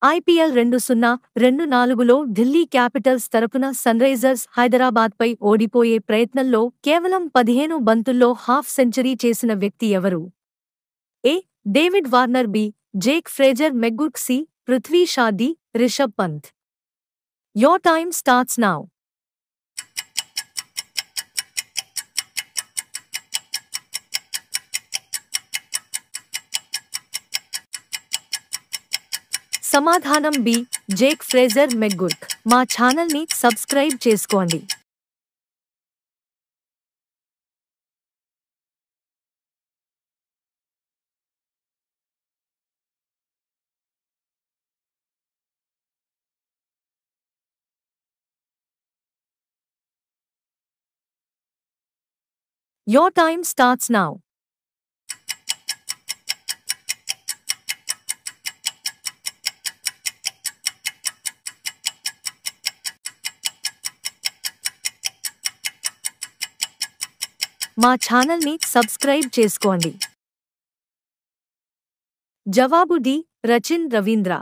IPL 2024లో Delhi Capitals తరపున Sunrisers హైదరాబాద్పై ఓడిపోయే ప్రయత్నంలో కేవలం 15 బంతుల్లో హాఫ్ సెంచరీ చేసిన వ్యక్తి ఎవరు? A. David Warner. B. Jake Fraser. McGurk. C. Prithvi Shaw. D. Rishabh Pant. Your time starts now. సమాధానం బి. Jake Fraser McGurk. మా ఛానల్ని సబ్స్క్రైబ్ చేసుకోండి. Your time starts now. మా ఛానల్ని సబ్స్క్రైబ్ చేసుకోండి. జవాబు డి. రచిన్ రవీంద్ర.